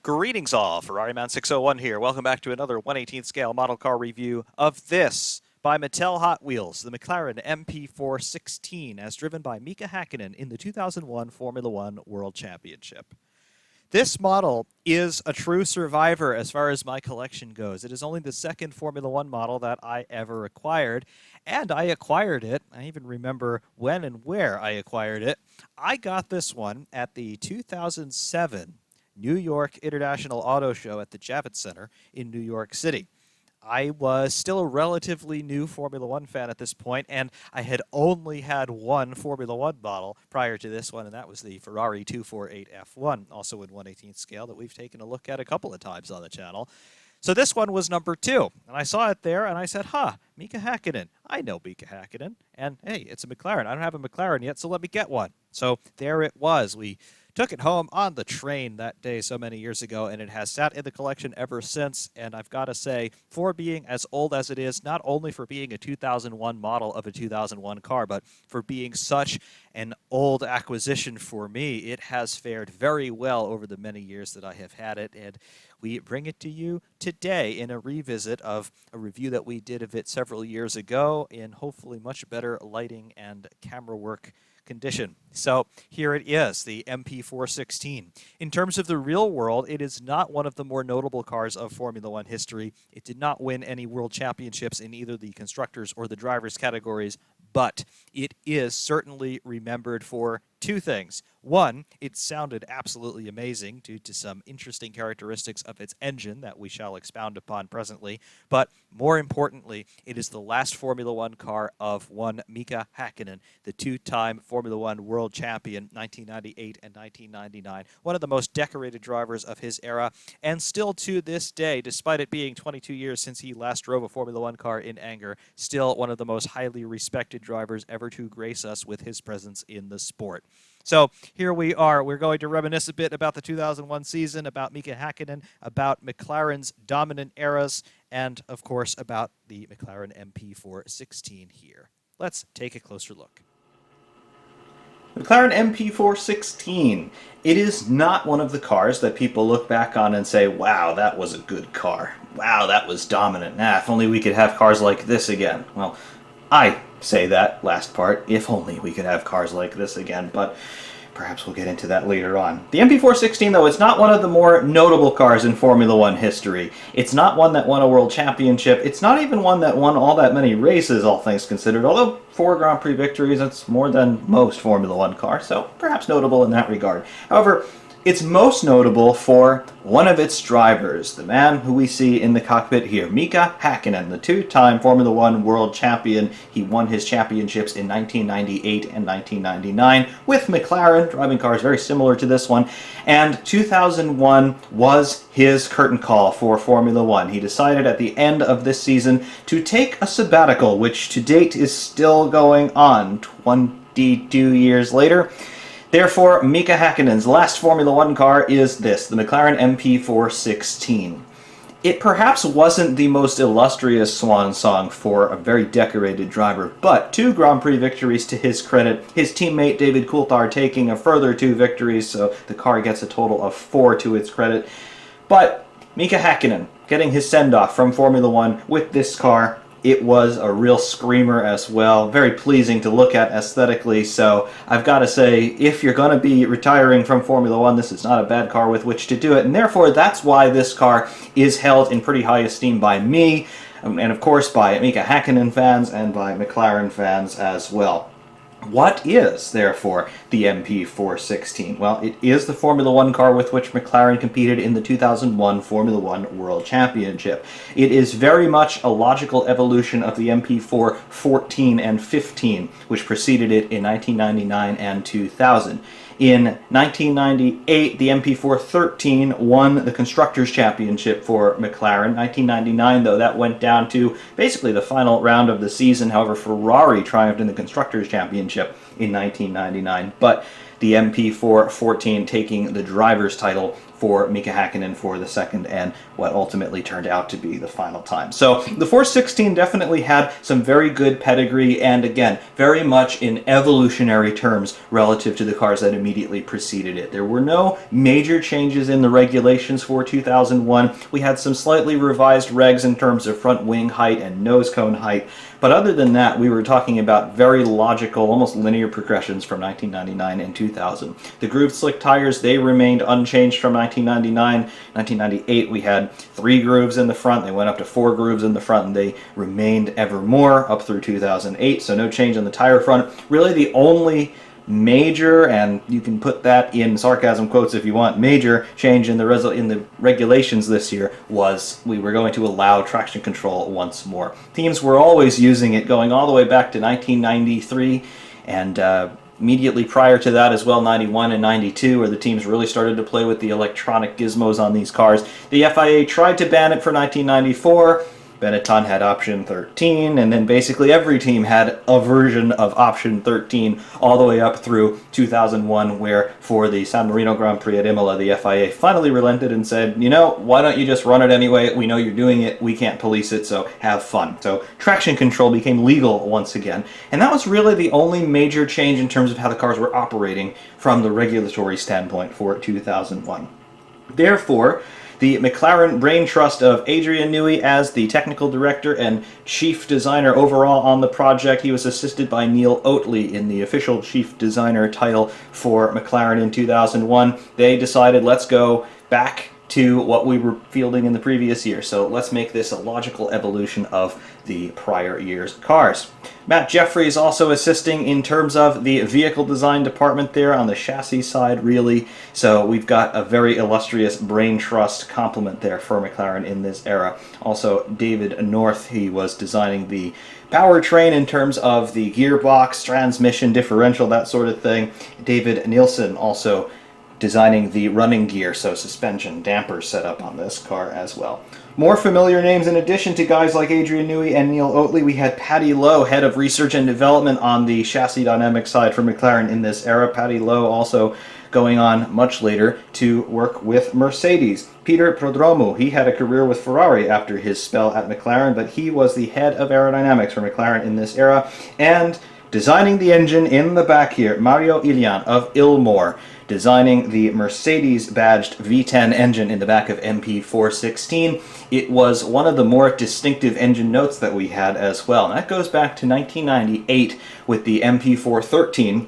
Greetings all, Ferrari Man 601 here. Welcome back to another 1/18th scale model car review of this by Mattel Hot Wheels, the McLaren MP4 16, as driven by Mika Hakkinen in the 2001 Formula One World Championship. This model is a true survivor as far as my collection goes. It is only the second Formula One model that I ever acquired, and I acquired it. I even remember when and where I acquired it. I got this one at the 2007 New York International Auto Show at the Javits Center in New York City. I was still a relatively new Formula One fan at this point, and I had only had one Formula One model prior to this one, and that was the Ferrari 248 F1, also in 1/18th scale, that we've taken a look at a couple of times on the channel. So this one was number two, and I saw it there, and I said, Mika Hakkinen. I know Mika Hakkinen, and hey, it's a McLaren. I don't have a McLaren yet, so let me get one. So there it was. We took it home on the train that day so many years ago, and it has sat in the collection ever since. And I've got to say, for being as old as it is, not only for being a 2001 model of a 2001 car, but for being such an old acquisition for me, it has fared very well over the many years that I have had it. And we bring it to you today in a revisit of a review that we did of it several years ago in hopefully much better lighting and camera work condition. So here it is, the MP416. In terms of the real world, it is not one of the more notable cars of Formula One history. It did not win any world championships in either the constructors or the drivers categories, but it is certainly remembered for two things. One, it sounded absolutely amazing due to some interesting characteristics of its engine that we shall expound upon presently. But more importantly, it is the last Formula One car of one Mika Hakkinen, the two-time Formula One world champion, 1998 and 1999. One of the most decorated drivers of his era, and still to this day, despite it being 22 years since he last drove a Formula One car in anger, still one of the most highly respected drivers ever to grace us with his presence in the sport. So here we are. We're going to reminisce a bit about the 2001 season, about Mika Hakkinen, about McLaren's dominant eras, and, of course, about the McLaren MP4 16 here. Let's take a closer look. McLaren MP4 16. It is not one of the cars that people look back on and say, wow, that was a good car. Wow, that was dominant. If only we could have cars like this again. Well, I say that last part, if only we could have cars like this again, but perhaps we'll get into that later on. The MP416, though, is not one of the more notable cars in Formula One history. It's not one that won a world championship. It's not even one that won all that many races, all things considered, although 4 Grand Prix victories, that's more than most Formula One cars, so perhaps notable in that regard. However, it's most notable for one of its drivers, the man who we see in the cockpit here, Mika Hakkinen, the two-time Formula One world champion. He won his championships in 1998 and 1999 with McLaren, driving cars very similar to this one, and 2001 was his curtain call for Formula One. He decided at the end of this season to take a sabbatical, which to date is still going on 22 years later. Therefore, Mika Hakkinen's last Formula One car is this, the McLaren MP4 16. It perhaps wasn't the most illustrious swan song for a very decorated driver, but 2 Grand Prix victories to his credit, his teammate David Coulthard taking a further 2 victories, so the car gets a total of 4 to its credit. But Mika Hakkinen getting his send-off from Formula One with this car. It was a real screamer as well, very pleasing to look at aesthetically, so I've got to say, if you're going to be retiring from Formula One, this is not a bad car with which to do it, and therefore that's why this car is held in pretty high esteem by me, and of course by Mika Hakkinen fans and by McLaren fans as well. What is, therefore, the MP416? Well, it is the Formula One car with which McLaren competed in the 2001 Formula One World Championship. It is very much a logical evolution of the MP4 14 and 15, which preceded it in 1999 and 2000. In 1998, the MP4 13 won the Constructors' Championship for McLaren. 1999, though, that went down to basically the final round of the season. However, Ferrari triumphed in the Constructors' Championship in 1999. But the MP4 14 taking the driver's title for Mika Hakkinen for the second and what ultimately turned out to be the final time. So the 416 definitely had some very good pedigree, and again, very much in evolutionary terms relative to the cars that immediately preceded it. There were no major changes in the regulations for 2001. We had some slightly revised regs in terms of front wing height and nose cone height, but other than that, we were talking about very logical, almost linear progressions from 1999 and 2000. The grooved slick tires, they remained unchanged from 1999. 1998, we had 3 grooves in the front. They went up to 4 grooves in the front, and they remained ever more up through 2008, so no change on the tire front. Really the only major, and you can put that in sarcasm quotes if you want, major change in the regulations this year was we were going to allow traction control once more. Teams were always using it going all the way back to 1993, and immediately prior to that as well, 91 and 92, where the teams really started to play with the electronic gizmos on these cars. The FIA tried to ban it for 1994. Benetton had option 13, and then basically every team had a version of option 13 all the way up through 2001, where for the San Marino Grand Prix at Imola, the FIA finally relented and said, you know, why don't you just run it anyway? We know you're doing it, we can't police it, so have fun. So traction control became legal once again, and that was really the only major change in terms of how the cars were operating from the regulatory standpoint for 2001. Therefore, the McLaren brain trust of Adrian Newey as the technical director and chief designer overall on the project. He was assisted by Neil Oatley in the official chief designer title for McLaren in 2001. They decided, let's go back to what we were fielding in the previous year. So let's make this a logical evolution of the prior year's cars. Matt Jeffrey is also assisting in terms of the vehicle design department there on the chassis side, really. So we've got a very illustrious brain trust complement there for McLaren in this era. Also, David North, he was designing the powertrain in terms of the gearbox, transmission, differential, that sort of thing. David Nielsen also designing the running gear, so suspension, dampers set up on this car as well. More familiar names in addition to guys like Adrian Newey and Neil Oatley. We had Paddy Lowe, head of research and development on the chassis dynamics side for McLaren in this era. Paddy Lowe also going on much later to work with Mercedes. Peter Prodromou, he had a career with Ferrari after his spell at McLaren, but he was the head of aerodynamics for McLaren in this era. And designing the engine in the back here, Mario Ilian of Ilmor, designing the Mercedes-badged V10 engine in the back of MP416. It was one of the more distinctive engine notes that we had as well. And that goes back to 1998 with the MP413,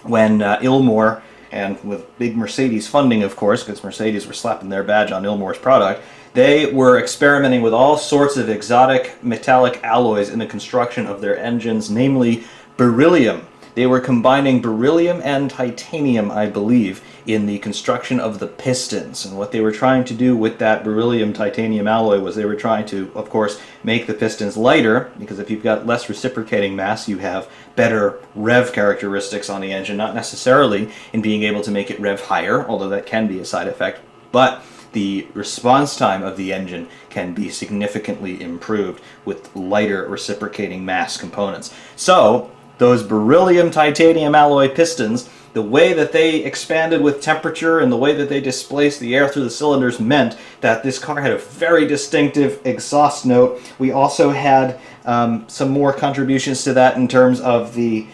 when Ilmor, and with big Mercedes funding, of course, because Mercedes were slapping their badge on Ilmor's product, they were experimenting with all sorts of exotic metallic alloys in the construction of their engines, namely beryllium. They were combining beryllium and titanium, I believe, in the construction of the pistons. And what they were trying to do with that beryllium-titanium alloy was they were trying to, of course, make the pistons lighter, because if you've got less reciprocating mass, you have better rev characteristics on the engine, not necessarily in being able to make it rev higher, although that can be a side effect, but the response time of the engine can be significantly improved with lighter reciprocating mass components. So those beryllium titanium alloy pistons, the way that they expanded with temperature and the way that they displaced the air through the cylinders meant that this car had a very distinctive exhaust note. We also had some more contributions to that in terms of the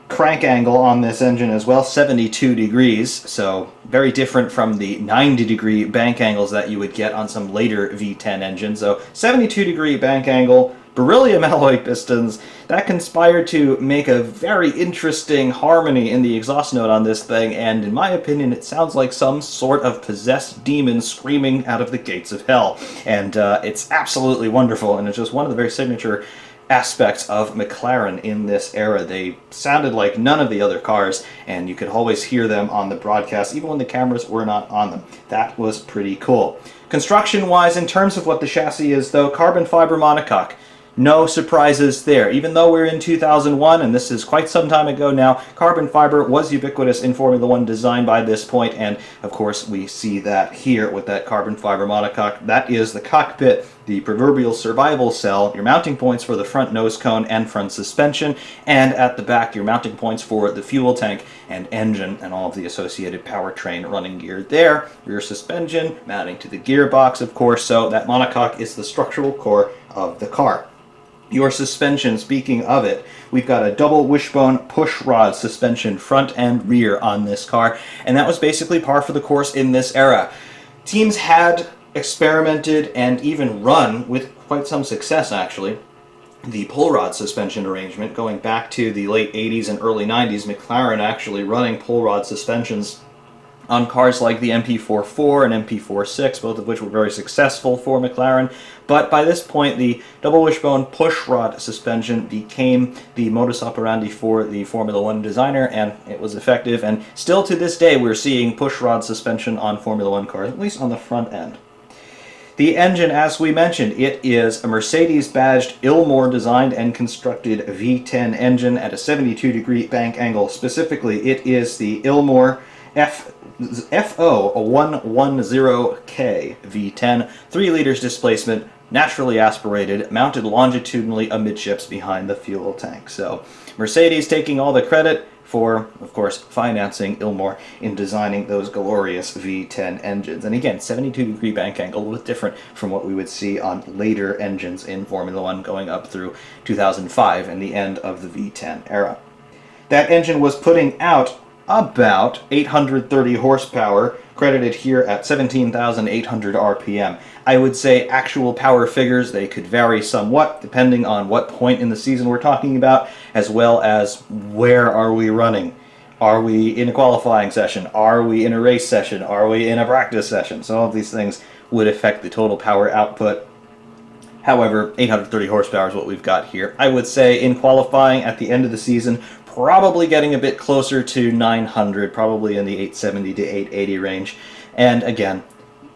crank angle on this engine as well, 72 degrees, so very different from the 90-degree bank angles that you would get on some later V10 engines. So 72-degree bank angle, beryllium alloy pistons, that conspired to make a very interesting harmony in the exhaust note on this thing, and in my opinion it sounds like some sort of possessed demon screaming out of the gates of hell. And it's absolutely wonderful, and it's just one of the very signature aspects of McLaren in this era. They sounded like none of the other cars, and you could always hear them on the broadcast, even when the cameras were not on them. That was pretty cool. Construction-wise, in terms of what the chassis is, though, carbon fiber monocoque. No surprises there. Even though we're in 2001, and this is quite some time ago now, carbon fiber was ubiquitous in Formula One design by this point, and of course we see that here with that carbon fiber monocoque. That is the cockpit, the proverbial survival cell, your mounting points for the front nose cone and front suspension, and at the back your mounting points for the fuel tank and engine and all of the associated powertrain running gear there. Rear suspension, mounting to the gearbox, of course, so that monocoque is the structural core of the car. Your suspension, speaking of it, we've got a double wishbone push rod suspension front and rear on this car, and that was basically par for the course in this era. Teams had experimented and even run, with quite some success actually, the pull rod suspension arrangement going back to the late 80s and early 90s. McLaren actually running pull rod suspensions on cars like the MP4 and MP4-6, both of which were very successful for McLaren. But by this point, the double wishbone push rod suspension became the modus operandi for the Formula One designer, and it was effective. And still to this day, we're seeing push rod suspension on Formula One cars, at least on the front end. The engine, as we mentioned, it is a Mercedes-badged, Ilmor designed and constructed V10 engine at a 72-degree bank angle. Specifically, it is the Ilmor FO110K V10, 3 liters displacement, naturally aspirated, mounted longitudinally amidships behind the fuel tank. So Mercedes taking all the credit for, of course, financing Ilmor in designing those glorious V10 engines. And again, 72-degree bank angle, a little different from what we would see on later engines in Formula One going up through 2005 and the end of the V10 era. That engine was putting out about 830 horsepower, credited here at 17,800 RPM. I would say actual power figures, they could vary somewhat depending on what point in the season we're talking about, as well as where are we running. Are we in a qualifying session? Are we in a race session? Are we in a practice session? So all of these things would affect the total power output. However, 830 horsepower is what we've got here. I would say in qualifying at the end of the season, probably getting a bit closer to 900, probably in the 870 to 880 range. And again,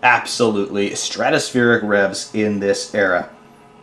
absolutely stratospheric revs in this era.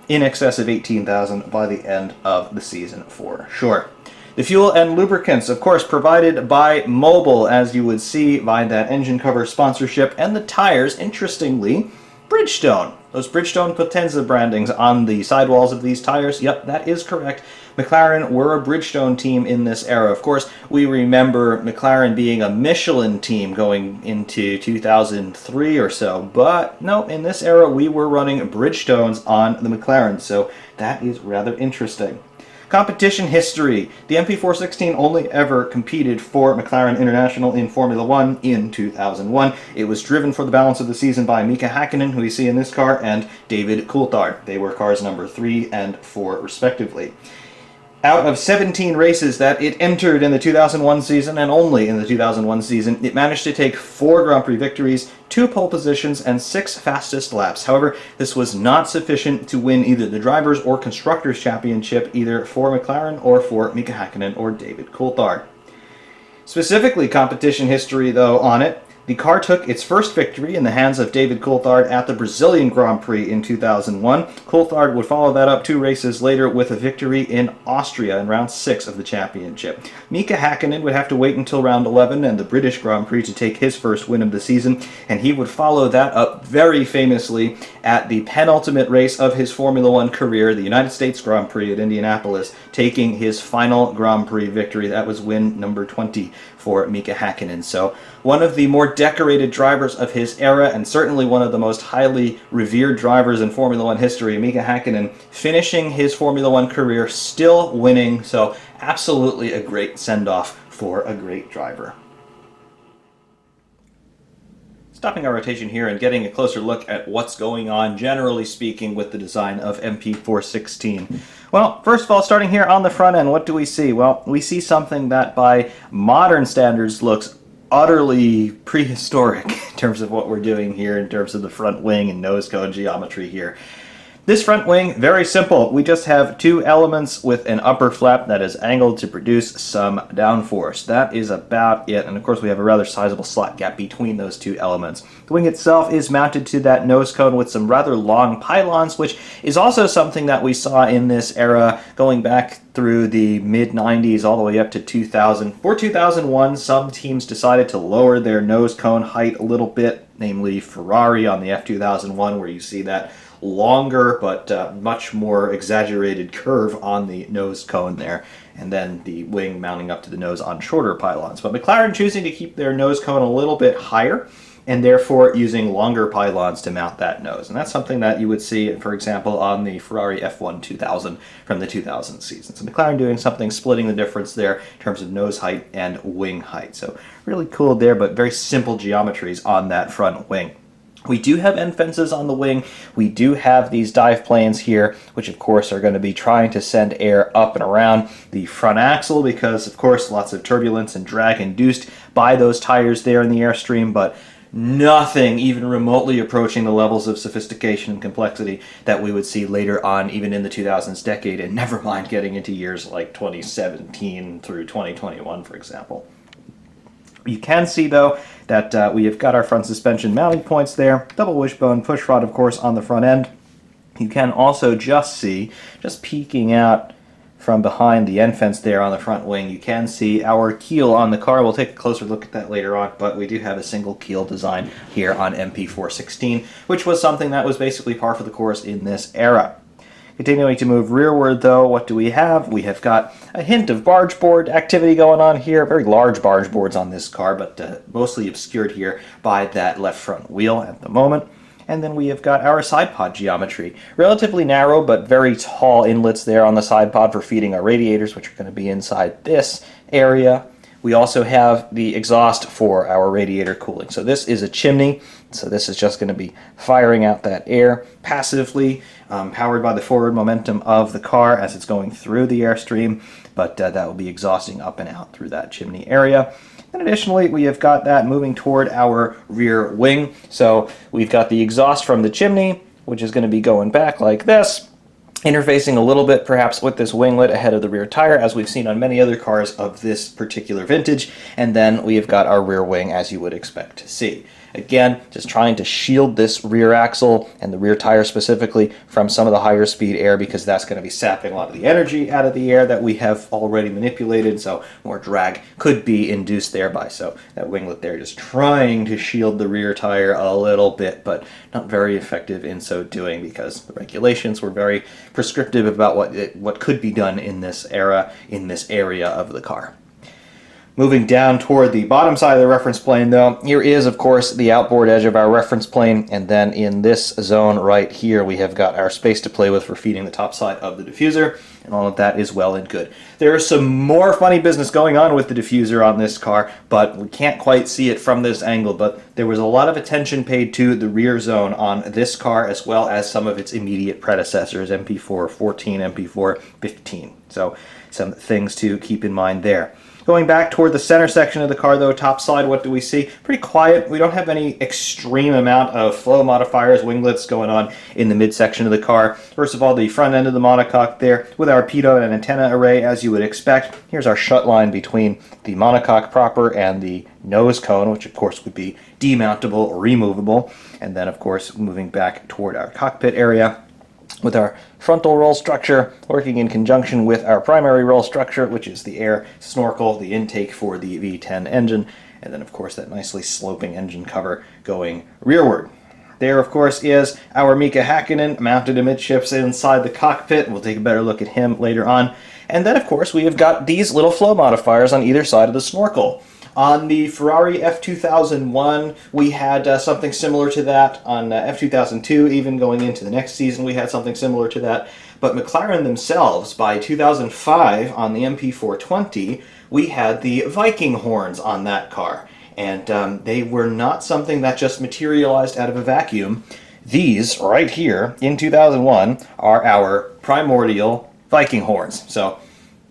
In excess of 18,000 by the end of the season for sure. The fuel and lubricants, of course, provided by Mobil, as you would see by that engine cover sponsorship, and the tires, interestingly, Bridgestone. Those Bridgestone Potenza brandings on the sidewalls of these tires, yep, that is correct. McLaren were a Bridgestone team in this era. Of course, we remember McLaren being a Michelin team going into 2003 or so, but no, in this era we were running Bridgestones on the McLaren, so that is rather interesting. Competition history. The MP4-16 only ever competed for McLaren International in Formula One in 2001. It was driven for the balance of the season by Mika Hakkinen, who we see in this car, and David Coulthard. They were cars number 3 and 4 respectively. Out of 17 races that it entered in the 2001 season, and only in the 2001 season, it managed to take 4 Grand Prix victories, 2 pole positions, and 6 fastest laps. However, this was not sufficient to win either the Drivers' or Constructors' Championship, either for McLaren or for Mika Hakkinen or David Coulthard. Specifically, competition history, though, on it. The car took its first victory in the hands of David Coulthard at the Brazilian Grand Prix in 2001. Coulthard would follow that up 2 races later with a victory in Austria in round 6 of the championship. Mika Hakkinen would have to wait until round 11 and the British Grand Prix to take his first win of the season, and he would follow that up very famously at the penultimate race of his Formula One career, the United States Grand Prix at Indianapolis, taking his final Grand Prix victory. That was win number 20 for Mika Hakkinen. So one of the more decorated drivers of his era, and certainly one of the most highly revered drivers in Formula One history, Mika Hakkinen, finishing his Formula One career still winning, so absolutely a great send-off for a great driver. Stopping our rotation here and getting a closer look at what's going on, generally speaking, with the design of MP4-16. Well, first of all, starting here on the front end, what do we see? Well, we see something that by modern standards looks utterly prehistoric in terms of what we're doing here, in terms of the front wing and nose cone geometry here. This front wing, very simple. We just have two elements with an upper flap that is angled to produce some downforce. That is about it, and of course we have a rather sizable slot gap between those two elements. The wing itself is mounted to that nose cone with some rather long pylons, which is also something that we saw in this era going back through the mid-90s all the way up to 2000. For 2001, some teams decided to lower their nose cone height a little bit, namely Ferrari on the F2001, where you see that longer but much more exaggerated curve on the nose cone there, and then the wing mounting up to the nose on shorter pylons. But McLaren choosing to keep their nose cone a little bit higher, and therefore using longer pylons to mount that nose. And that's something that you would see, for example, on the Ferrari F1 2000 from the 2000 season. So McLaren doing something, splitting the difference there in terms of nose height and wing height. So really cool there, but very simple geometries on that front wing. We do have end fences on the wing. We do have these dive planes here, which of course are going to be trying to send air up and around the front axle because, of course, lots of turbulence and drag induced by those tires there in the airstream, but nothing even remotely approaching the levels of sophistication and complexity that we would see later on, even in the 2000s decade, and never mind getting into years like 2017 through 2021, for example. You can see, though, that we have got our front suspension mounting points there, double wishbone push rod, of course, on the front end. You can also just see, just peeking out from behind the end fence there on the front wing, you can see our keel on the car. We'll take a closer look at that later on, but we do have a single keel design here on MP4 16, which was something that was basically par for the course in this era. Continuing to move rearward, though, what do we have? We have got a hint of barge board activity going on here. Very large barge boards on this car, but mostly obscured here by that left front wheel at the moment. And then we have got our side pod geometry. Relatively narrow, but very tall inlets there on the side pod for feeding our radiators, which are going to be inside this area. We also have the exhaust for our radiator cooling. So this is a chimney, so this is just going to be firing out that air passively, powered by the forward momentum of the car as it's going through the airstream, but that will be exhausting up and out through that chimney area. And additionally, we have got that moving toward our rear wing. So we've got the exhaust from the chimney, which is going to be going back like this, interfacing a little bit perhaps with this winglet ahead of the rear tire, as we've seen on many other cars of this particular vintage. And then we have got our rear wing, as you would expect to see. Again, just trying to shield this rear axle and the rear tire specifically from some of the higher speed air, because that's going to be sapping a lot of the energy out of the air that we have already manipulated, so more drag could be induced thereby. So that winglet there just trying to shield the rear tire a little bit, but not very effective in so doing, because the regulations were very prescriptive about what could be done in this era, in this area of the car. Moving down toward the bottom side of the reference plane, though, here is, of course, the outboard edge of our reference plane, and then in this zone right here, we have got our space to play with for feeding the top side of the diffuser, and all of that is well and good. There is some more funny business going on with the diffuser on this car, but we can't quite see it from this angle, but there was a lot of attention paid to the rear zone on this car, as well as some of its immediate predecessors, MP4 14, MP4 15. So some things to keep in mind there. Going back toward the center section of the car, though, top side, what do we see? Pretty quiet. We don't have any extreme amount of flow modifiers, winglets going on in the midsection of the car. First of all, the front end of the monocoque there with our pitot and antenna array, as you would expect. Here's our shut line between the monocoque proper and the nose cone, which of course would be demountable or removable. And then, of course, moving back toward our cockpit area with our frontal roll structure working in conjunction with our primary roll structure, which is the air snorkel, the intake for the V10 engine, and then of course that nicely sloping engine cover going rearward. There, of course, is our Mika Hakkinen mounted amidships inside the cockpit. We'll take a better look at him later on. And then, of course, we have got these little flow modifiers on either side of the snorkel. On the Ferrari F2001, we had something similar to that. On F2002, even going into the next season, we had something similar to that. But McLaren themselves, by 2005, on the MP420, we had the Viking horns on that car. And they were not something that just materialized out of a vacuum. These, right here, in 2001, are our primordial Viking horns. So,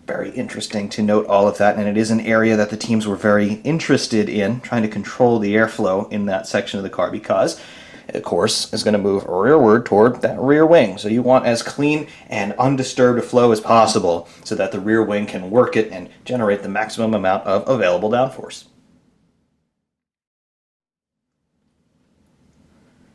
very interesting to note all of that, and it is an area that the teams were very interested in, trying to control the airflow in that section of the car, because of course, is going to move rearward toward that rear wing. So you want as clean and undisturbed a flow as possible so that the rear wing can work it and generate the maximum amount of available downforce.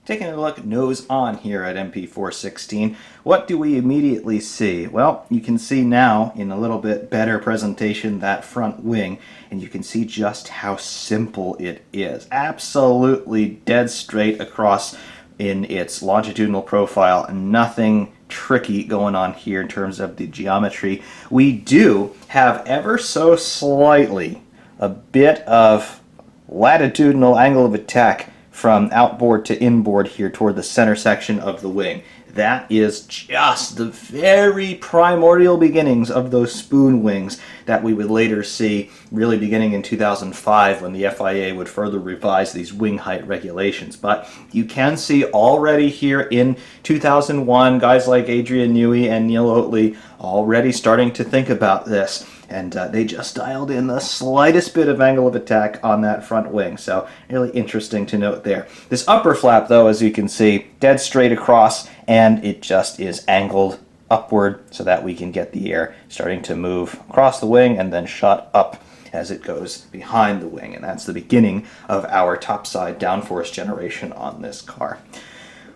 Taking a look nose on here at MP416, what do we immediately see? Well, you can see now in a little bit better presentation that front wing, and you can see just how simple it is. Absolutely dead straight across in its longitudinal profile, nothing tricky going on here in terms of the geometry. We do have ever so slightly a bit of latitudinal angle of attack from outboard to inboard here toward the center section of the wing. That is just the very primordial beginnings of those spoon wings that we would later see really beginning in 2005 when the FIA would further revise these wing height regulations. But you can see already here in 2001 guys like Adrian Newey and Neil Oatley already starting to think about this. And they just dialed in the slightest bit of angle of attack on that front wing. So really interesting to note there. This upper flap, though, as you can see, dead straight across, and it just is angled upward so that we can get the air starting to move across the wing and then shot up as it goes behind the wing. And that's the beginning of our topside downforce generation on this car.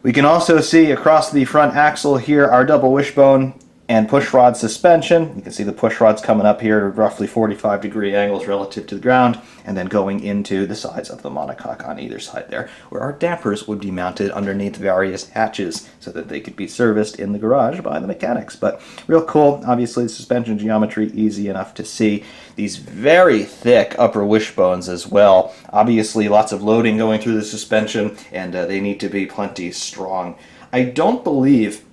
We can also see across the front axle here our double wishbone and pushrod suspension. You can see the pushrods coming up here at roughly 45-degree angles relative to the ground, and then going into the sides of the monocoque on either side there, where our dampers would be mounted underneath various hatches so that they could be serviced in the garage by the mechanics. But real cool. Obviously, the suspension geometry easy enough to see. These very thick upper wishbones as well. Obviously, lots of loading going through the suspension, and they need to be plenty strong. I don't believe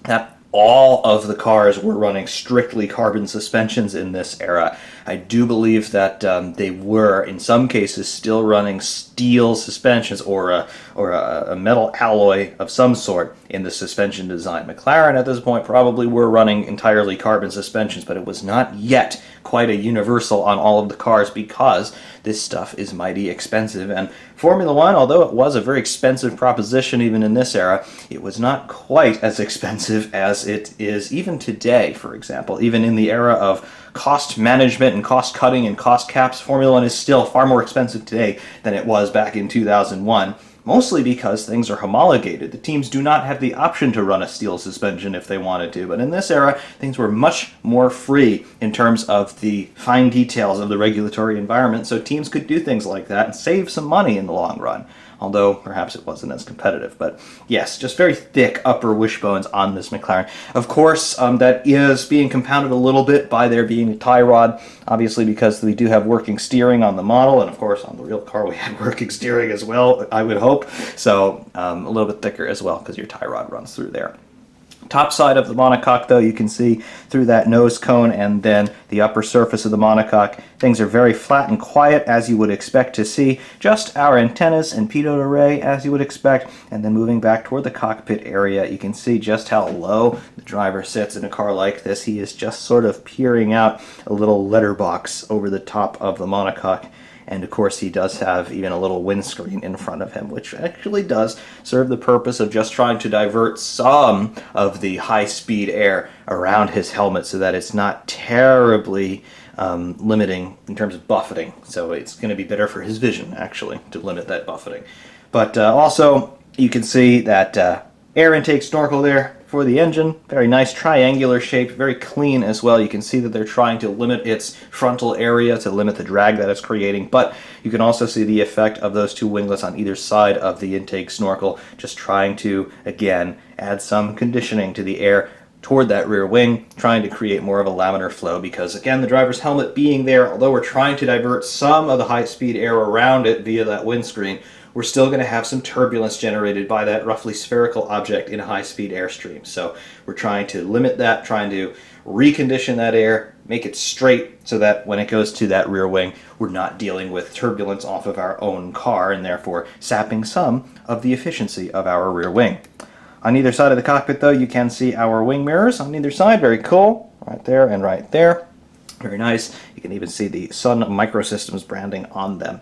that all of the cars were running strictly carbon suspensions in this era. I do believe that they were, in some cases, still running steel suspensions or a metal alloy of some sort in the suspension design. McLaren at this point probably were running entirely carbon suspensions, but it was not yet quite a universal on all of the cars because this stuff is mighty expensive. And Formula One, although it was a very expensive proposition even in this era, it was not quite as expensive as it is even today, for example. Even in the era of cost management and cost cutting and cost caps, Formula One is still far more expensive today than it was back in 2001. Mostly because things are homologated. The teams do not have the option to run a steel suspension if they wanted to, but in this era, things were much more free in terms of the fine details of the regulatory environment, so teams could do things like that and save some money in the long run, although perhaps it wasn't as competitive. But yes, just very thick upper wishbones on this McLaren. Of course, that is being compounded a little bit by there being a tie rod, obviously because we do have working steering on the model, and of course on the real car we had working steering as well, I would hope. So a little bit thicker as well because your tie rod runs through there. Top side of the monocoque, though, you can see through that nose cone and then the upper surface of the monocoque, things are very flat and quiet, as you would expect to see. Just our antennas and pitot array, as you would expect. And then moving back toward the cockpit area, you can see just how low the driver sits in a car like this. He is just sort of peering out a little letterbox over the top of the monocoque. And of course he does have even a little windscreen in front of him, which actually does serve the purpose of just trying to divert some of the high-speed air around his helmet so that it's not terribly limiting in terms of buffeting. So it's going to be better for his vision, actually, to limit that buffeting. But also, you can see that air intake snorkel there for the engine. Very nice triangular shape, very clean as well. You can see that they're trying to limit its frontal area to limit the drag that it's creating, but you can also see the effect of those two winglets on either side of the intake snorkel, just trying to, again, add some conditioning to the air toward that rear wing, trying to create more of a laminar flow because, again, the driver's helmet being there, although we're trying to divert some of the high-speed air around it via that windscreen, we're still going to have some turbulence generated by that roughly spherical object in a high-speed airstream. So we're trying to limit that, trying to recondition that air, make it straight so that when it goes to that rear wing, we're not dealing with turbulence off of our own car and therefore sapping some of the efficiency of our rear wing. On either side of the cockpit, though, you can see our wing mirrors on either side. Very cool. Right there and right there. Very nice. You can even see the Sun Microsystems branding on them.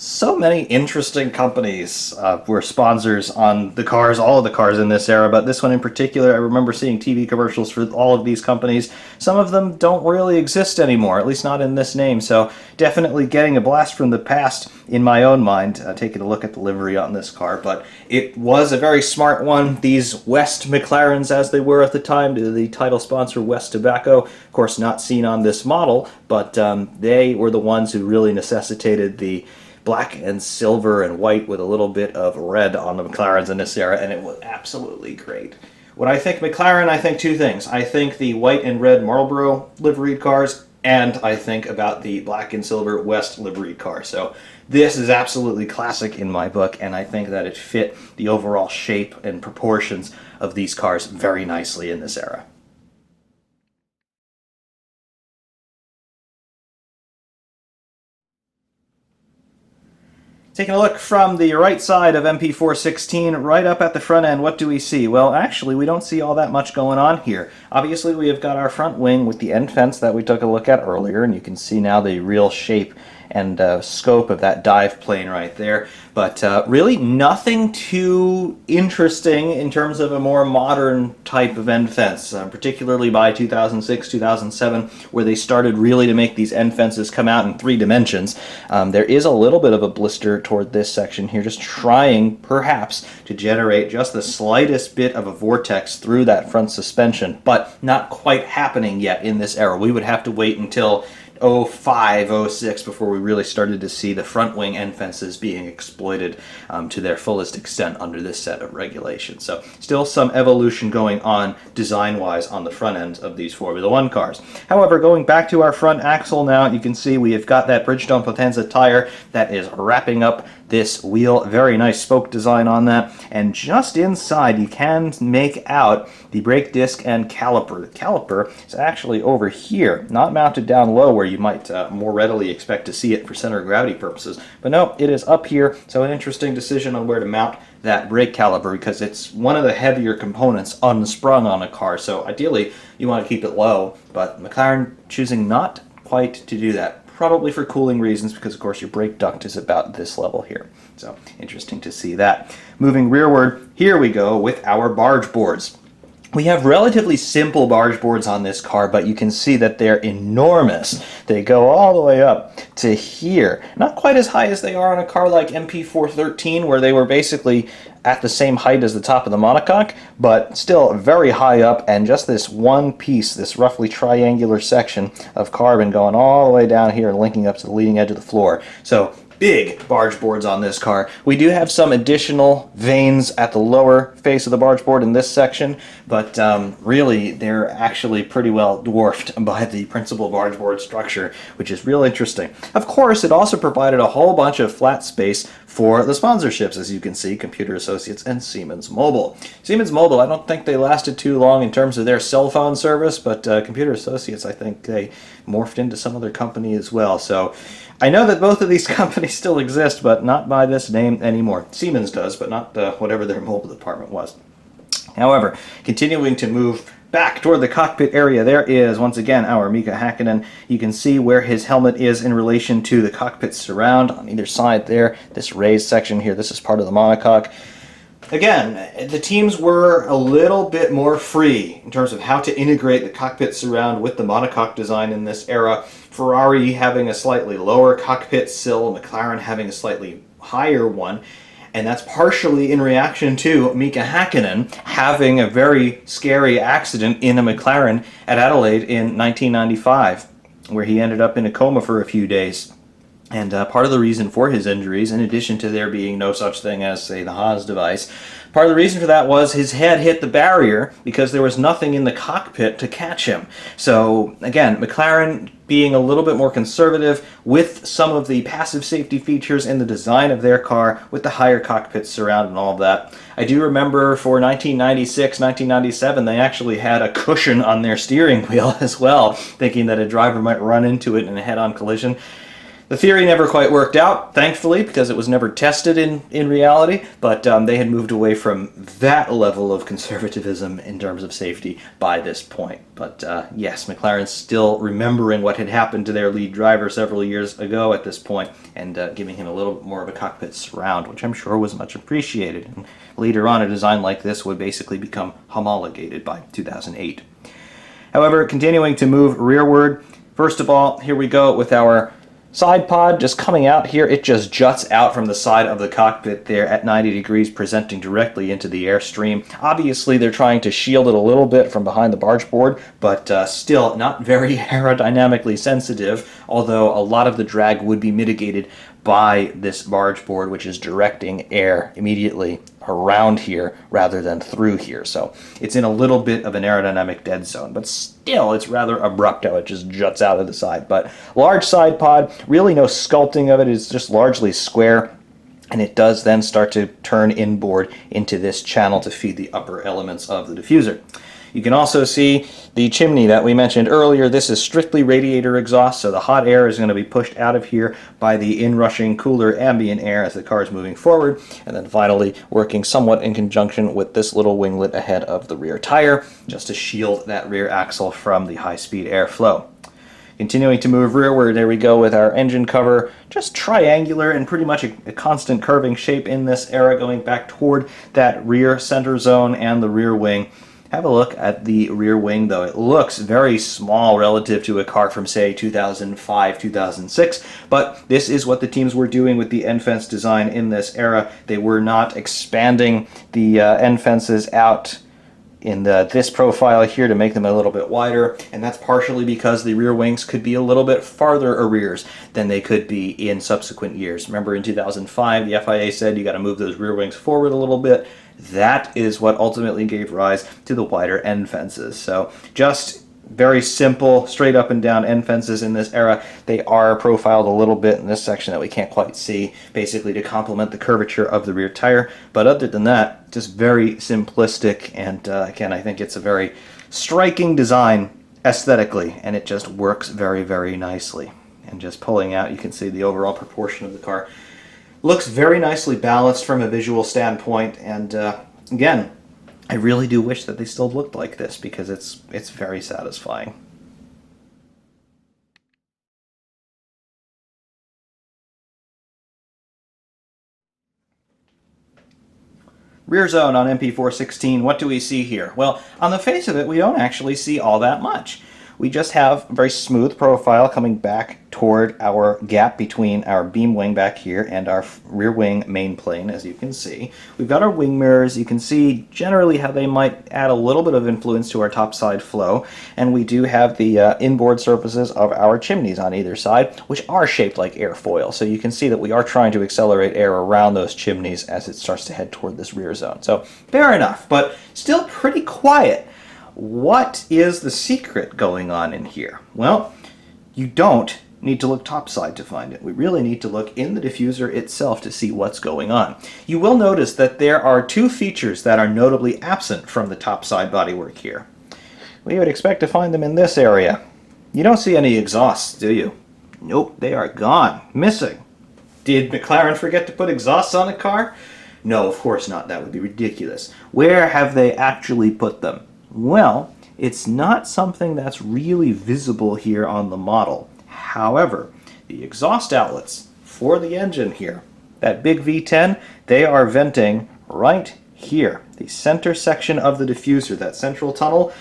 So many interesting companies were sponsors on the cars, all of the cars in this era, but this one in particular, I remember seeing TV commercials for all of these companies. Some of them don't really exist anymore, at least not in this name, so definitely getting a blast from the past in my own mind, taking a look at the livery on this car, but it was a very smart one. These West McLarens, as they were at the time, the title sponsor West Tobacco, of course not seen on this model, but they were the ones who really necessitated the black and silver and white with a little bit of red on the McLarens in this era, and it was absolutely great. When I think McLaren, I think two things. I think the white and red Marlboro liveried cars, and I think about the black and silver West liveried car. So this is absolutely classic in my book, and I think that it fit the overall shape and proportions of these cars very nicely in this era. Taking a look from the right side of MP416, right up at the front end, what do we see? Well, actually, we don't see all that much going on here. Obviously, we have got our front wing with the end fence that we took a look at earlier, and you can see now the real shape and scope of that dive plane right there. But really nothing too interesting in terms of a more modern type of end fence, particularly by 2006, 2007, where they started really to make these end fences come out in 3 dimensions. There is a little bit of a blister toward this section here, just trying perhaps to generate just the slightest bit of a vortex through that front suspension, but not quite happening yet in this era. We would have to wait until 05, 06 before we really started to see the front wing end fences being exploited to their fullest extent under this set of regulations. So still some evolution going on design-wise on the front end of these Formula One cars. However, going back to our front axle now, you can see we have got that Bridgestone Potenza tire that is wrapping up this wheel. Very nice spoke design on that. And just inside, you can make out the brake disc and caliper. The caliper is actually over here, not mounted down low where you might more readily expect to see it for center of gravity purposes. But no, it is up here, so an interesting decision on where to mount that brake caliper because it's one of the heavier components unsprung on a car. So ideally, you want to keep it low, but McLaren choosing not quite to do that. Probably for cooling reasons because, of course, your brake duct is about this level here. So interesting to see that. Moving rearward, here we go with our barge boards. We have relatively simple barge boards on this car, but you can see that they're enormous. They go all the way up to here. Not quite as high as they are on a car like MP413, where they were basically at the same height as the top of the monocoque, but still very high up, and just this one piece, this roughly triangular section of carbon going all the way down here, linking up to the leading edge of the floor. So big barge boards on this car. We do have some additional vanes at the lower face of the barge board in this section, but really they're actually pretty well dwarfed by the principal barge board structure, which is real interesting. Of course, it also provided a whole bunch of flat space for the sponsorships, as you can see, Computer Associates and Siemens Mobile. Siemens Mobile, I don't think they lasted too long in terms of their cell phone service, but Computer Associates, I think they morphed into some other company as well. So I know that both of these companies still exist, but not by this name anymore. Siemens does, but not whatever their mobile department was. However, continuing to move back toward the cockpit area, there is, once again, our Mika Hakkinen. You can see where his helmet is in relation to the cockpit surround on either side there. This raised section here, this is part of the monocoque. Again, the teams were a little bit more free in terms of how to integrate the cockpit surround with the monocoque design in this era. Ferrari having a slightly lower cockpit sill, McLaren having a slightly higher one. And that's partially in reaction to Mika Hakkinen having a very scary accident in a McLaren at Adelaide in 1995, where he ended up in a coma for a few days. And part of the reason for his injuries, in addition to there being no such thing as, say, the Haas device, part of the reason for that was his head hit the barrier because there was nothing in the cockpit to catch him. So, again, McLaren being a little bit more conservative with some of the passive safety features in the design of their car with the higher cockpit surround and all of that. I do remember for 1996, 1997, they actually had a cushion on their steering wheel as well, thinking that a driver might run into it in a head-on collision. The theory never quite worked out, thankfully, because it was never tested in reality, but they had moved away from that level of conservatism in terms of safety by this point. But yes, McLaren's still remembering what had happened to their lead driver several years ago at this point, and giving him a little bit more of a cockpit surround, which I'm sure was much appreciated. And later on, a design like this would basically become homologated by 2008. However, continuing to move rearward, first of all, here we go with our side pod just coming out here. It just juts out from the side of the cockpit there at 90 degrees, presenting directly into the airstream. Obviously, they're trying to shield it a little bit from behind the barge board, but still not very aerodynamically sensitive, although a lot of the drag would be mitigated by this barge board, which is directing air immediately around here rather than through here. So it's in a little bit of an aerodynamic dead zone, but still it's rather abrupt how it just juts out of the side. But large side pod, really no sculpting of it, it's just largely square, and it does then start to turn inboard into this channel to feed the upper elements of the diffuser. You can also see the chimney that we mentioned earlier. This is strictly radiator exhaust, so the hot air is going to be pushed out of here by the inrushing cooler ambient air as the car is moving forward, and then finally working somewhat in conjunction with this little winglet ahead of the rear tire, just to shield that rear axle from the high-speed airflow. Continuing to move rearward, there we go with our engine cover, just triangular and pretty much a constant curving shape in this era, going back toward that rear center zone and the rear wing. Have a look at the rear wing, though. It looks very small relative to a car from, say, 2005, 2006, but this is what the teams were doing with the end fence design in this era. They were not expanding the end fences out in this profile here to make them a little bit wider, and that's partially because the rear wings could be a little bit farther arrears than they could be in subsequent years. Remember in 2005 the FIA said you got to move those rear wings forward a little bit. That is what ultimately gave rise to the wider end fences. So just very simple, straight up and down end fences in this era. They are profiled a little bit in this section that we can't quite see, basically to complement the curvature of the rear tire. But other than that, just very simplistic, and again, I think it's a very striking design aesthetically, and it just works very, very nicely. And just pulling out, you can see the overall proportion of the car. Looks very nicely balanced from a visual standpoint, and again, I really do wish that they still looked like this, because it's very satisfying. Rear zone on MP416, what do we see here? Well, on the face of it, we don't actually see all that much. We just have a very smooth profile coming back toward our gap between our beam wing back here and our rear wing main plane, as you can see. We've got our wing mirrors. You can see generally how they might add a little bit of influence to our topside flow, and we do have the inboard surfaces of our chimneys on either side, which are shaped like airfoil. So you can see that we are trying to accelerate air around those chimneys as it starts to head toward this rear zone. So fair enough, but still pretty quiet. What is the secret going on in here? Well, you don't need to look topside to find it. We really need to look in the diffuser itself to see what's going on. You will notice that there are two features that are notably absent from the topside bodywork here. We would expect to find them in this area. You don't see any exhausts, do you? Nope, they are gone, missing. Did McLaren forget to put exhausts on a car? No, of course not. That would be ridiculous. Where have they actually put them? Well, it's not something that's really visible here on the model. However, the exhaust outlets for the engine here, that big V10, they are venting right here. The center section of the diffuser, that central tunnel,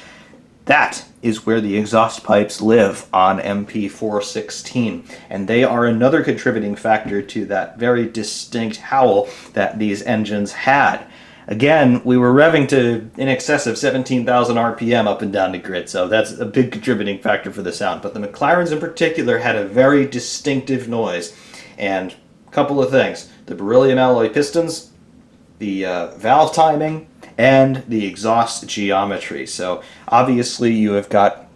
that is where the exhaust pipes live on MP416, and they are another contributing factor to that very distinct howl that these engines had. Again, we were revving to in excess of 17,000 RPM up and down the grid, so that's a big contributing factor for the sound. But the McLarens in particular had a very distinctive noise, and a couple of things. The beryllium alloy pistons, the valve timing, and the exhaust geometry. So obviously you have got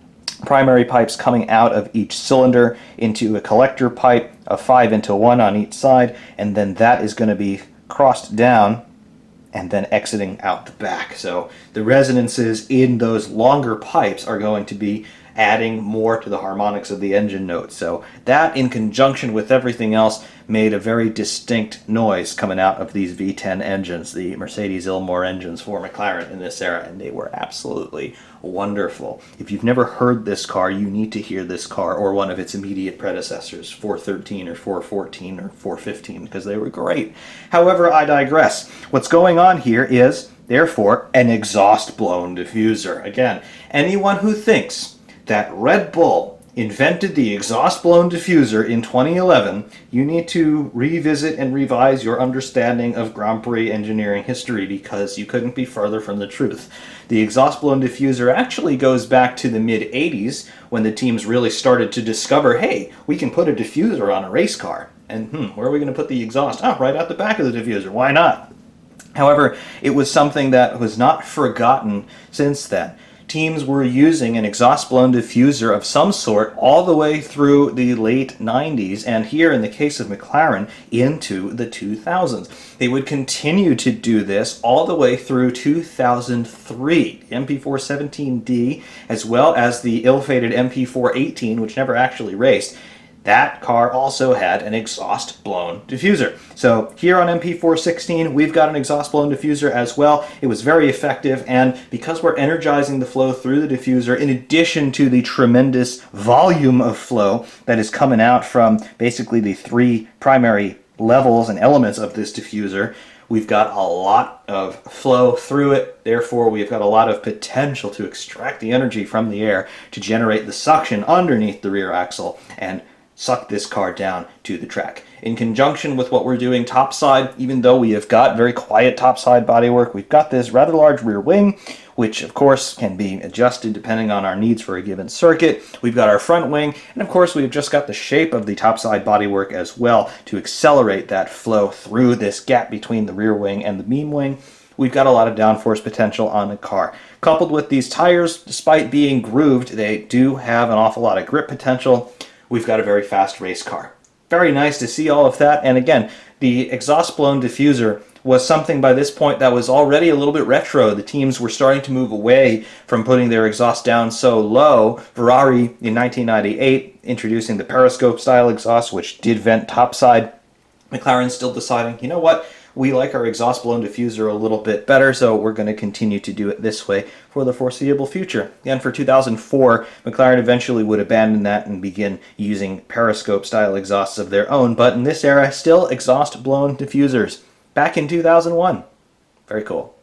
primary pipes coming out of each cylinder into a collector pipe of 5 into 1 on each side, and then that is going to be crossed down and then exiting out the back. So the resonances in those longer pipes are going to be adding more to the harmonics of the engine notes. So that, in conjunction with everything else, made a very distinct noise coming out of these V10 engines, the Mercedes Ilmor engines for McLaren in this era, and they were absolutely wonderful. If you've never heard this car, you need to hear this car or one of its immediate predecessors, 413 or 414 or 415, because they were great. However, I digress. What's going on here is, therefore, an exhaust-blown diffuser. Again, anyone who thinks that Red Bull invented the exhaust-blown diffuser in 2011, you need to revisit and revise your understanding of Grand Prix engineering history, because you couldn't be further from the truth. The exhaust-blown diffuser actually goes back to the mid-80s, when the teams really started to discover, hey, we can put a diffuser on a race car. And where are we going to put the exhaust? Oh, right out the back of the diffuser. Why not? However, it was something that was not forgotten since then. Teams were using an exhaust-blown diffuser of some sort all the way through the late 90s, and here in the case of McLaren, into the 2000s. They would continue to do this all the way through 2003. The MP4 17D, as well as the ill-fated MP4 18, which never actually raced, that car also had an exhaust-blown diffuser. So here on MP4 16, we've got an exhaust-blown diffuser as well. It was very effective, and because we're energizing the flow through the diffuser, in addition to the tremendous volume of flow that is coming out from basically the three primary levels and elements of this diffuser, we've got a lot of flow through it. Therefore, we've got a lot of potential to extract the energy from the air to generate the suction underneath the rear axle and suck this car down to the track. In conjunction with what we're doing topside, even though we have got very quiet topside bodywork, we've got this rather large rear wing, which of course can be adjusted depending on our needs for a given circuit. We've got our front wing, and of course we've just got the shape of the topside bodywork as well to accelerate that flow through this gap between the rear wing and the beam wing. We've got a lot of downforce potential on the car. Coupled with these tires, despite being grooved, they do have an awful lot of grip potential. We've got a very fast race car. Very nice to see all of that, and again, the exhaust-blown diffuser was something by this point that was already a little bit retro. The teams were starting to move away from putting their exhaust down so low. Ferrari in 1998 introducing the periscope-style exhaust, which did vent topside. McLaren still deciding, you know what? We like our exhaust-blown diffuser a little bit better, so we're going to continue to do it this way for the foreseeable future. And for 2004, McLaren eventually would abandon that and begin using periscope-style exhausts of their own, but in this era, still exhaust-blown diffusers. Back in 2001. Very cool.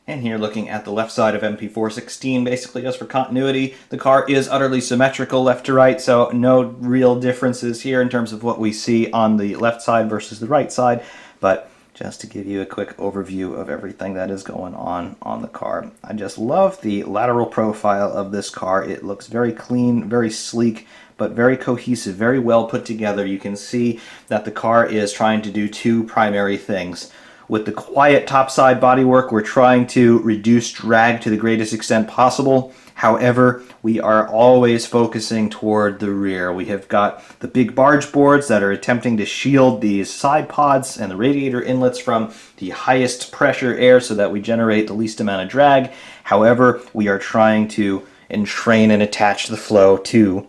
And here, looking at the left side of MP4 16, basically just for continuity, the car is utterly symmetrical left to right, so no real differences here in terms of what we see on the left side versus the right side, but just to give you a quick overview of everything that is going on the car. I just love the lateral profile of this car. It looks very clean, very sleek, but very cohesive, very well put together. You can see that the car is trying to do two primary things. With the quiet topside bodywork, we're trying to reduce drag to the greatest extent possible. However, we are always focusing toward the rear. We have got the big barge boards that are attempting to shield these side pods and the radiator inlets from the highest pressure air so that we generate the least amount of drag. However, we are trying to entrain and attach the flow to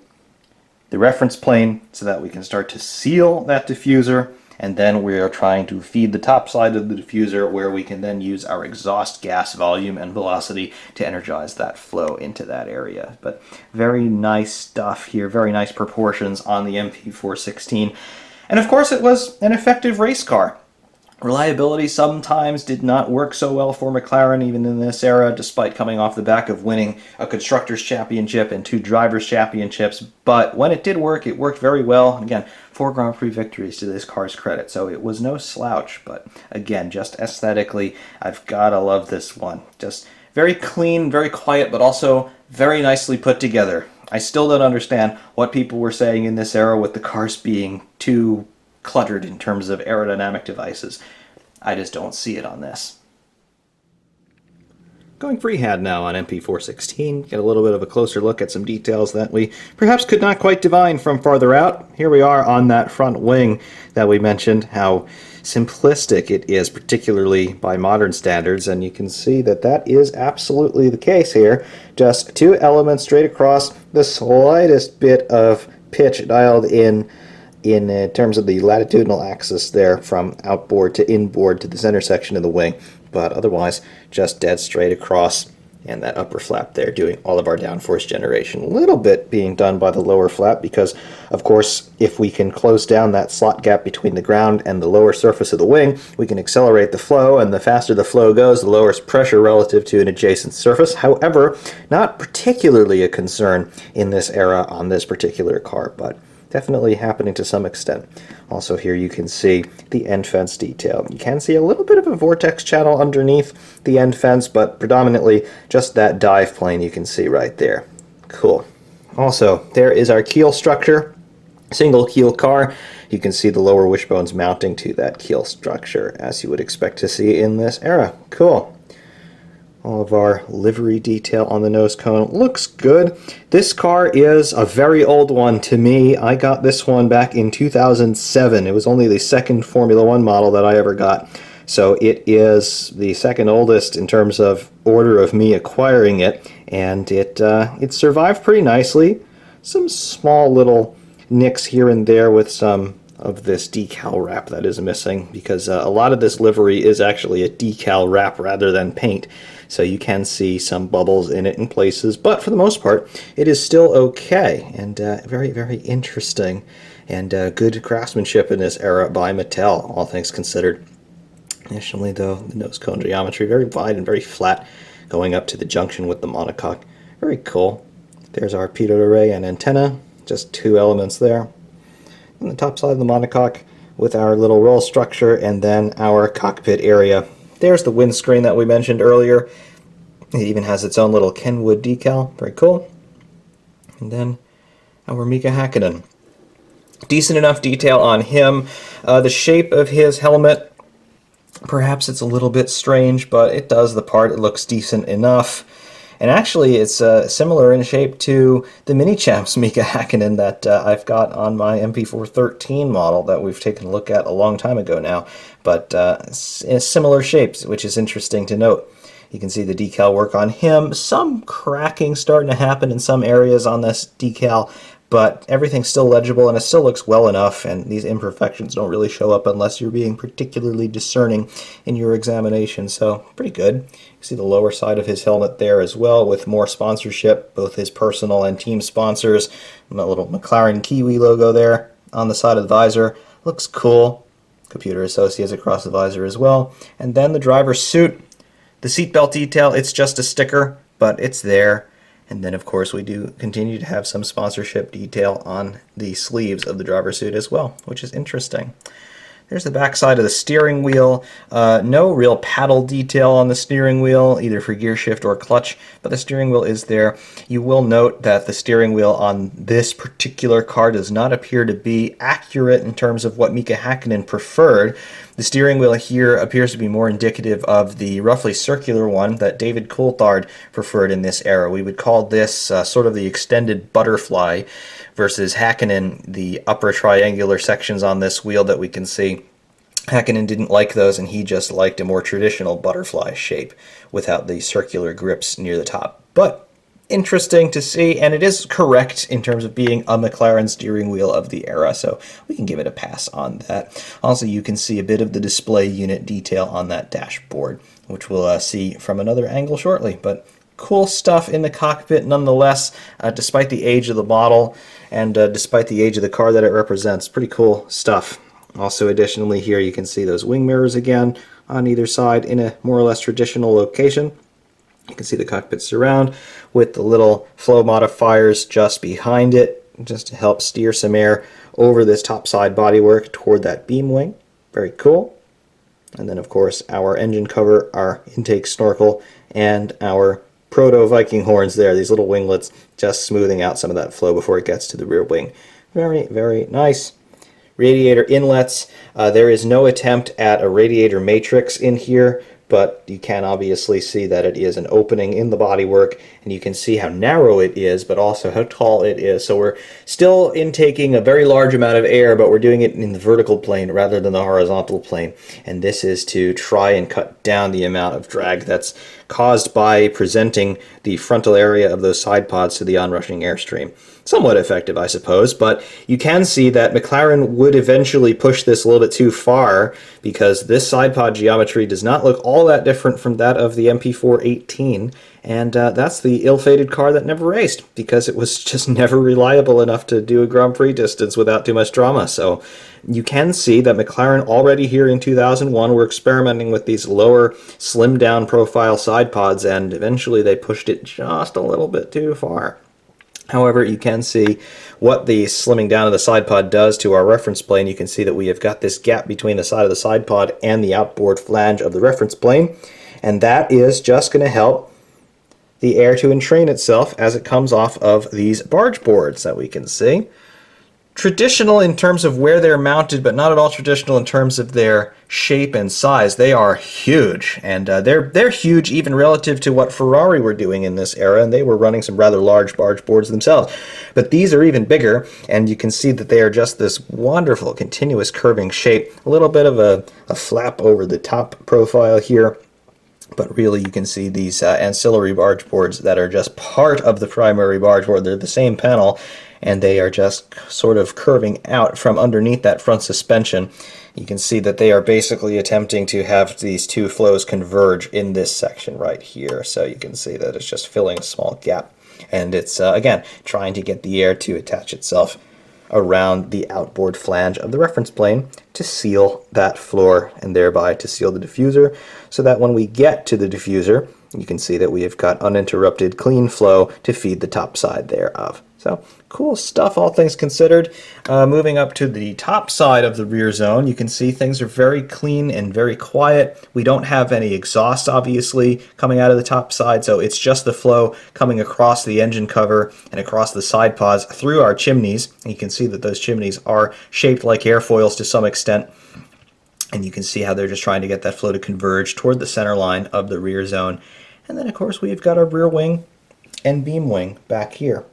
the reference plane so that we can start to seal that diffuser, and then we are trying to feed the top side of the diffuser where we can then use our exhaust gas volume and velocity to energize that flow into that area. But very nice stuff here, very nice proportions on the MP4 16. And of course it was an effective race car. Reliability sometimes did not work so well for McLaren even in this era, despite coming off the back of winning a Constructors' Championship and 2 Drivers' Championships. But when it did work, it worked very well. Again, 4 Grand Prix victories to this car's credit, so it was no slouch. But again, just aesthetically, I've got to love this one. Just very clean, very quiet, but also very nicely put together. I still don't understand what people were saying in this era with the cars being too cluttered in terms of aerodynamic devices. I just don't see it on this. Going freehand now on MP416, get a little bit of a closer look at some details that we perhaps could not quite divine from farther out. Here we are on that front wing that we mentioned, how simplistic it is, particularly by modern standards, and you can see that that is absolutely the case here. Just two elements straight across, the slightest bit of pitch dialed in terms of the latitudinal axis there from outboard to inboard to the center section of the wing, but otherwise just dead straight across, and that upper flap there doing all of our downforce generation. A little bit being done by the lower flap because, of course, if we can close down that slot gap between the ground and the lower surface of the wing, we can accelerate the flow, and the faster the flow goes, the lower pressure relative to an adjacent surface. However, not particularly a concern in this era on this particular car, but definitely happening to some extent. Also here you can see the end fence detail. You can see a little bit of a vortex channel underneath the end fence, but predominantly just that dive plane you can see right there. Cool. Also, there is our keel structure. Single keel car. You can see the lower wishbones mounting to that keel structure, as you would expect to see in this era. Cool. All of our livery detail on the nose cone looks good. This car is a very old one to me. I got this one back in 2007. It was only the second Formula One model that I ever got. So it is the second oldest in terms of order of me acquiring it. And it survived pretty nicely. Some small little nicks here and there with some of this decal wrap that is missing, because a lot of this livery is actually a decal wrap rather than paint. So you can see some bubbles in it in places, but for the most part, it is still okay, and very, very interesting, and good craftsmanship in this era by Mattel, all things considered. Additionally, though, the nose cone geometry, very wide and very flat, going up to the junction with the monocoque. Very cool. There's our pitot array and antenna, just two elements there. On the top side of the monocoque with our little roll structure, and then our cockpit area. There's the windscreen that we mentioned earlier. It even has its own little Kenwood decal. Very cool. And then our Mika Hakkinen. Decent enough detail on him. The shape of his helmet, perhaps it's a little bit strange, but it does the part. It looks decent enough. And actually, it's similar in shape to the Mini Champs Mika Hakkinen that I've got on my MP4 13 model that we've taken a look at a long time ago now. But similar shapes, which is interesting to note. You can see the decal work on him. Some cracking starting to happen in some areas on this decal, but everything's still legible and it still looks well enough, and these imperfections don't really show up unless you're being particularly discerning in your examination, so pretty good. You see the lower side of his helmet there as well with more sponsorship, both his personal and team sponsors. And that little McLaren Kiwi logo there on the side of the visor. Looks cool. Computer Associates across the visor as well. And then the driver's suit. The seatbelt detail, it's just a sticker, but it's there. And then, of course, we do continue to have some sponsorship detail on the sleeves of the driver's suit as well, which is interesting. There's the back side of the steering wheel. No real paddle detail on the steering wheel, either for gear shift or clutch, but the steering wheel is there. You will note that the steering wheel on this particular car does not appear to be accurate in terms of what Mika Hakkinen preferred. The steering wheel here appears to be more indicative of the roughly circular one that David Coulthard preferred in this era. We would call this sort of the extended butterfly, versus Hakkinen, the upper triangular sections on this wheel that we can see. Hakkinen didn't like those, and he just liked a more traditional butterfly shape without the circular grips near the top. But interesting to see, and it is correct in terms of being a McLaren steering wheel of the era, so we can give it a pass on that. Also, you can see a bit of the display unit detail on that dashboard, which we'll see from another angle shortly, but cool stuff in the cockpit nonetheless, despite the age of the model and despite the age of the car that it represents. Pretty cool stuff. Also, additionally, here you can see those wing mirrors again on either side in a more or less traditional location. You can see the cockpit surround with the little flow modifiers just behind it, just to help steer some air over this top side bodywork toward that beam wing. Very cool. And then, of course, our engine cover, our intake snorkel, and our proto-Viking horns there, these little winglets, just smoothing out some of that flow before it gets to the rear wing. Very, very nice. Radiator inlets. There is no attempt at a radiator matrix in here, but you can obviously see that it is an opening in the bodywork, and you can see how narrow it is, but also how tall it is. So we're still intaking a very large amount of air, but we're doing it in the vertical plane rather than the horizontal plane. And this is to try and cut down the amount of drag that's caused by presenting the frontal area of those side pods to the onrushing airstream. Somewhat effective, I suppose, but you can see that McLaren would eventually push this a little bit too far, because this side pod geometry does not look all that different from that of the MP4 18, and that's the ill-fated car that never raced, because it was just never reliable enough to do a Grand Prix distance without too much drama. So you can see that McLaren already here in 2001 were experimenting with these lower, slimmed-down profile side pods, and eventually they pushed it just a little bit too far. However, you can see what the slimming down of the side pod does to our reference plane. You can see that we have got this gap between the side of the side pod and the outboard flange of the reference plane, and that is just going to help the air to entrain itself as it comes off of these barge boards that we can see. Traditional in terms of where they're mounted, but not at all traditional in terms of their shape and size. They are huge, and they're huge even relative to what Ferrari were doing in this era, and they were running some rather large barge boards themselves. But these are even bigger, and you can see that they are just this wonderful continuous curving shape. A little bit of a flap over the top profile here, but really you can see these ancillary barge boards that are just part of the primary barge board. They're the same panel, and they are just sort of curving out from underneath that front suspension. You can see that they are basically attempting to have these two flows converge in this section right here. So you can see that it's just filling a small gap, and it's again trying to get the air to attach itself around the outboard flange of the reference plane to seal that floor, and thereby to seal the diffuser, so that when we get to the diffuser, you can see that we have got uninterrupted clean flow to feed the top side thereof. So cool stuff, all things considered. Moving up to the top side of the rear zone, you can see things are very clean and very quiet. We don't have any exhaust, obviously, coming out of the top side, so it's just the flow coming across the engine cover and across the side pods through our chimneys. And you can see that those chimneys are shaped like airfoils to some extent. And you can see how they're just trying to get that flow to converge toward the center line of the rear zone. And then, of course, we've got our rear wing and beam wing back here.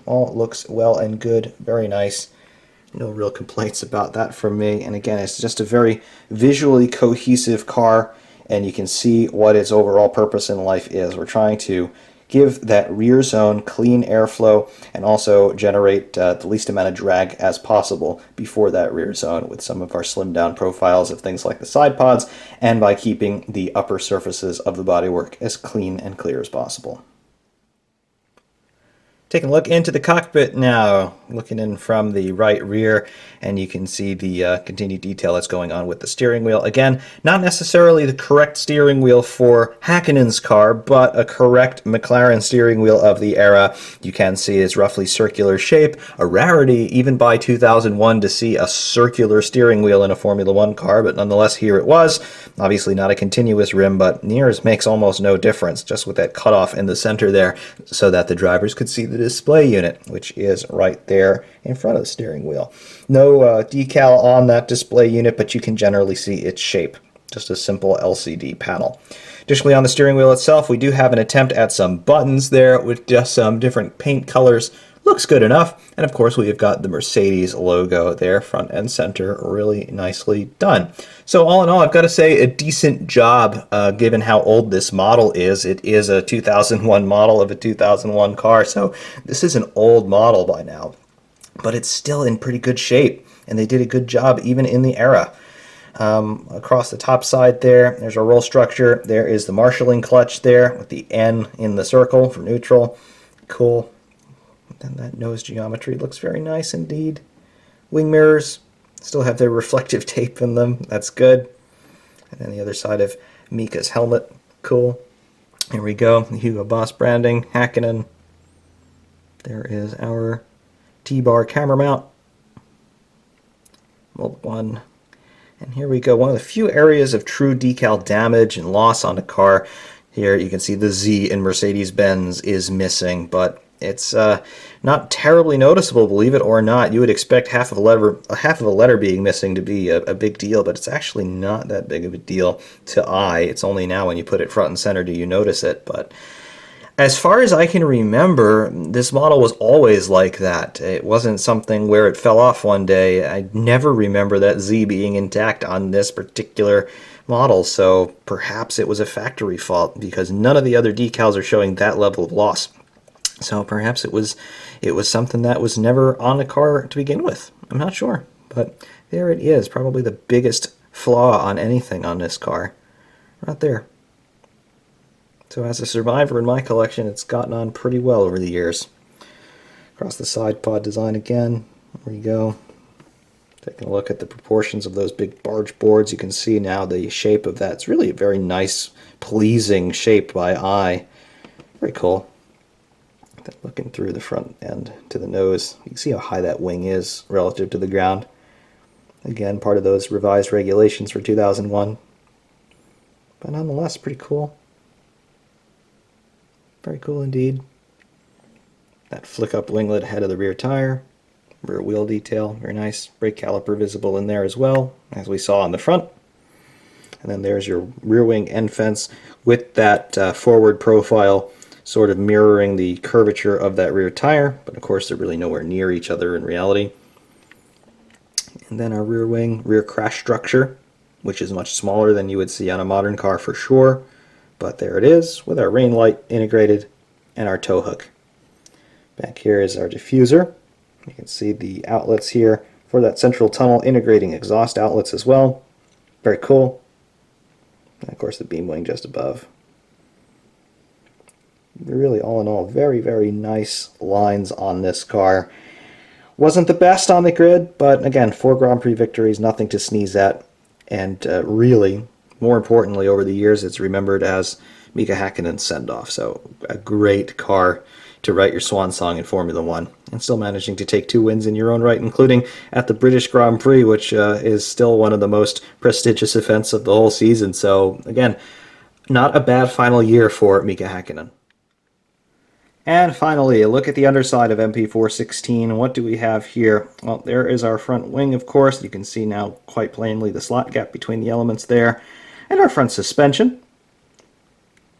All looks well and good, very nice. No real complaints about that from me. And again, it's just a very visually cohesive car, and you can see what its overall purpose in life is. We're trying to give that rear zone clean airflow and also generate the least amount of drag as possible before that rear zone with some of our slimmed down profiles of things like the side pods, and by keeping the upper surfaces of the bodywork as clean and clear as possible. Taking a look into the cockpit now, looking in from the right rear, and you can see the continued detail that's going on with the steering wheel. Again, not necessarily the correct steering wheel for Häkkinen's car, but a correct McLaren steering wheel of the era. You can see its roughly circular shape, a rarity even by 2001 to see a circular steering wheel in a Formula One car, but nonetheless here it was. Obviously not a continuous rim, but nears makes almost no difference, just with that cutoff in the center there, so that the drivers could see the display unit, which is right there in front of the steering wheel. No decal on that display unit, but you can generally see its shape. Just a simple LCD panel. Additionally, on the steering wheel itself, we do have an attempt at some buttons there with just some different paint colors. Looks good enough. And of course, we have got the Mercedes logo there, front and center, really nicely done. So all in all, I've got to say a decent job given how old this model is. It is a 2001 model of a 2001 car, so this is an old model by now. But it's still in pretty good shape, and they did a good job even in the era. Across the top side there's our roll structure. There is the marshalling clutch there with the N in the circle for neutral. Cool. And that nose geometry looks very nice indeed. Wing mirrors still have their reflective tape in them. That's good. And then the other side of Mika's helmet. Cool. Here we go. The Hugo Boss branding. Häkkinen. There is our T-bar camera mount. Mold 1. And here we go. One of the few areas of true decal damage and loss on a car. Here you can see the Z in Mercedes-Benz is missing, but It's not terribly noticeable, believe it or not. You would expect half of a letter being missing to be a big deal, but it's actually not that big of a deal to eye. It's only now when you put it front and center do you notice it. But as far as I can remember, this model was always like that. It wasn't something where it fell off one day. I never remember that Z being intact on this particular model, so perhaps it was a factory fault because none of the other decals are showing that level of loss. So perhaps it was something that was never on the car to begin with. I'm not sure, but there it is. Probably the biggest flaw on anything on this car, right there. So as a survivor in my collection, it's gotten on pretty well over the years. Across the side pod design again. There you go. Taking a look at the proportions of those big barge boards, you can see now the shape of that. It's really a very nice, pleasing shape by eye. Very cool. Then looking through the front end to the nose, you can see how high that wing is relative to the ground. Again, part of those revised regulations for 2001. But nonetheless, pretty cool. Very cool indeed. That flick-up winglet ahead of the rear tire. Rear wheel detail, very nice. Brake caliper visible in there as well, as we saw on the front. And then there's your rear wing end fence with that forward profile sort of mirroring the curvature of that rear tire, but of course they're really nowhere near each other in reality. And then our rear wing, rear crash structure, which is much smaller than you would see on a modern car for sure. But there it is, with our rain light integrated and our tow hook. Back here is our diffuser. You can see the outlets here for that central tunnel, integrating exhaust outlets as well. Very cool. And of course the beam wing just above. Really, all in all, very, very nice lines on this car. Wasn't the best on the grid, but again, 4 Grand Prix victories, nothing to sneeze at. And really, more importantly, over the years, it's remembered as Mika Häkkinen's send-off. So a great car to write your swan song in Formula One, and still managing to take 2 wins in your own right, including at the British Grand Prix, which is still one of the most prestigious events of the whole season. So again, not a bad final year for Mika Häkkinen. And finally, a look at the underside of MP416. What do we have here? Well, there is our front wing, of course. You can see now quite plainly the slot gap between the elements there. And our front suspension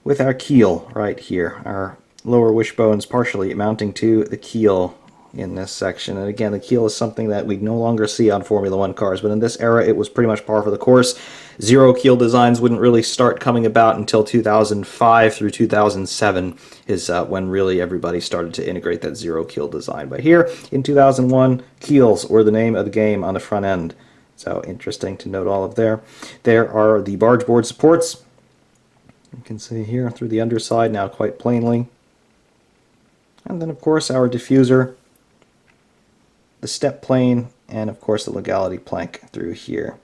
with our keel right here. Our lower wishbones partially mounting to the keel in this section. And again, the keel is something that we no longer see on Formula One cars, but in this era it was pretty much par for the course. Zero keel designs wouldn't really start coming about until 2005 through 2007 is when really everybody started to integrate that zero keel design. But here in 2001, keels were the name of the game on the front end. So interesting to note all of there. There are the barge board supports. You can see here through the underside now quite plainly. And then of course our diffuser, the step plane, and of course the legality plank through here.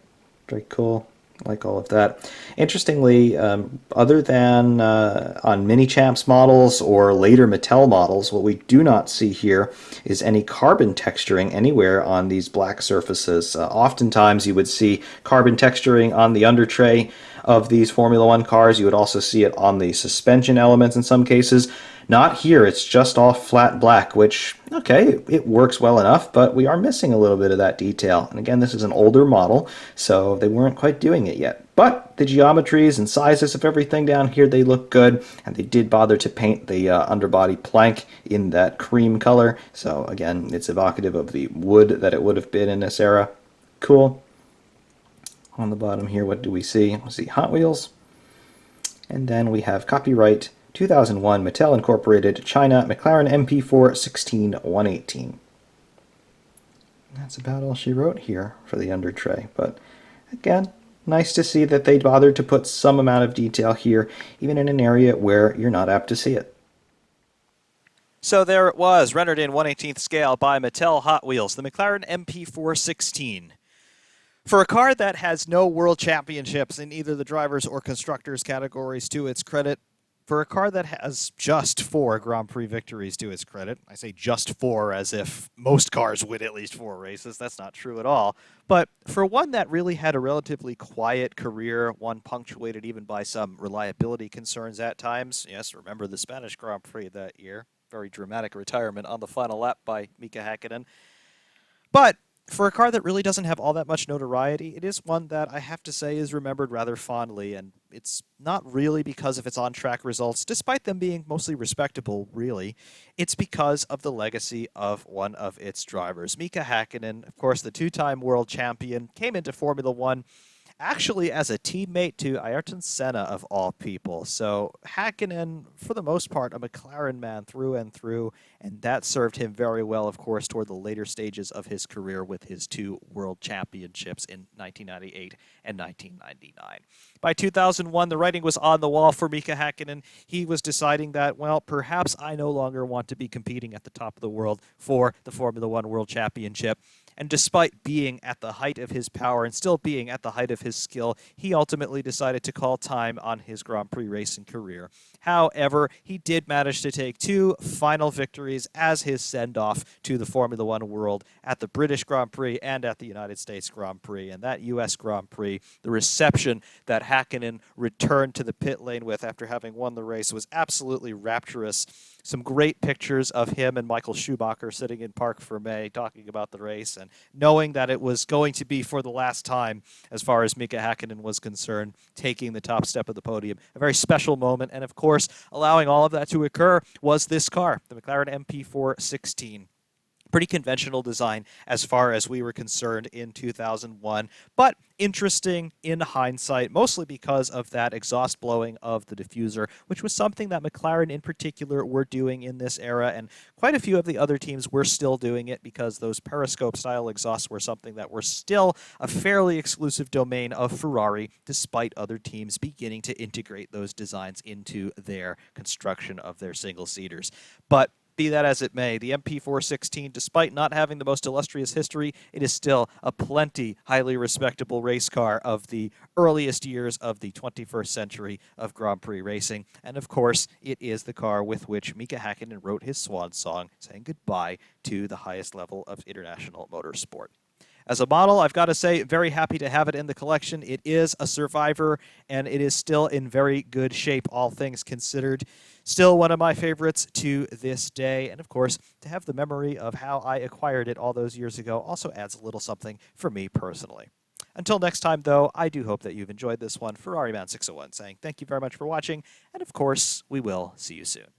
Very cool. I like all of that. Interestingly, other than on Mini Champs models or later Mattel models, what we do not see here is any carbon texturing anywhere on these black surfaces. Oftentimes you would see carbon texturing on the under tray of these Formula One cars. You would also see it on the suspension elements in some cases. Not here, it's just all flat black, which, okay, it works well enough, but we are missing a little bit of that detail. And again, this is an older model, so they weren't quite doing it yet. But the geometries and sizes of everything down here, they look good, and they did bother to paint the underbody plank in that cream color. So again, it's evocative of the wood that it would have been in this era. Cool. On the bottom here, what do we see? We see Hot Wheels, and then we have copyright 2001 Mattel Incorporated China McLaren MP4 16118. That's about all she wrote here for the under tray, but again, nice to see that they bothered to put some amount of detail here, even in an area where you're not apt to see it. So there it was, rendered in 1/18th scale by Mattel Hot Wheels, the McLaren MP4 16. For a car that has no world championships in either the drivers or constructors categories to its credit, for a car that has just 4 Grand Prix victories to its credit, I say just 4 as if most cars win at least 4 races, that's not true at all, but for one that really had a relatively quiet career, one punctuated even by some reliability concerns at times, yes, remember the Spanish Grand Prix that year, very dramatic retirement on the final lap by Mika Hakkinen. But for a car that really doesn't have all that much notoriety, it is one that I have to say is remembered rather fondly, and it's not really because of its on-track results, despite them being mostly respectable, really. It's because of the legacy of one of its drivers. Mika Hakkinen, of course, the two-time world champion, came into Formula One actually as a teammate to Ayrton Senna of all people. So Hakkinen, for the most part, a McLaren man through and through, and that served him very well, of course, toward the later stages of his career with his two world championships in 1998 and 1999. By 2001, the writing was on the wall for Mika Hakkinen. He was deciding that, well, perhaps I no longer want to be competing at the top of the world for the Formula One World Championship. And despite being at the height of his power and still being at the height of his skill, he ultimately decided to call time on his Grand Prix racing career. However, he did manage to take two final victories as his send-off to the Formula One world at the British Grand Prix and at the United States Grand Prix. And that U.S. Grand Prix, the reception that Hakkinen returned to the pit lane with after having won the race was absolutely rapturous. Some great pictures of him and Michael Schumacher sitting in Parc Fermé talking about the race and knowing that it was going to be for the last time as far as Mika Hakkinen was concerned, taking the top step of the podium. A very special moment, and of course, allowing all of that to occur was this car, the McLaren MP4 16. Pretty conventional design as far as we were concerned in 2001, but interesting in hindsight, mostly because of that exhaust blowing of the diffuser, which was something that McLaren in particular were doing in this era, and quite a few of the other teams were still doing it because those periscope-style exhausts were something that were still a fairly exclusive domain of Ferrari, despite other teams beginning to integrate those designs into their construction of their single-seaters. But be that as it may, the MP416, despite not having the most illustrious history, it is still a plenty highly respectable race car of the earliest years of the 21st century of Grand Prix racing. And of course, it is the car with which Mika Hakkinen wrote his swan song, saying goodbye to the highest level of international motorsport. As a model, I've got to say, very happy to have it in the collection. It is a survivor, and it is still in very good shape, all things considered. Still one of my favorites to this day. And of course, to have the memory of how I acquired it all those years ago also adds a little something for me personally. Until next time, though, I do hope that you've enjoyed this one. Ferrari Man 601 saying thank you very much for watching, and of course, we will see you soon.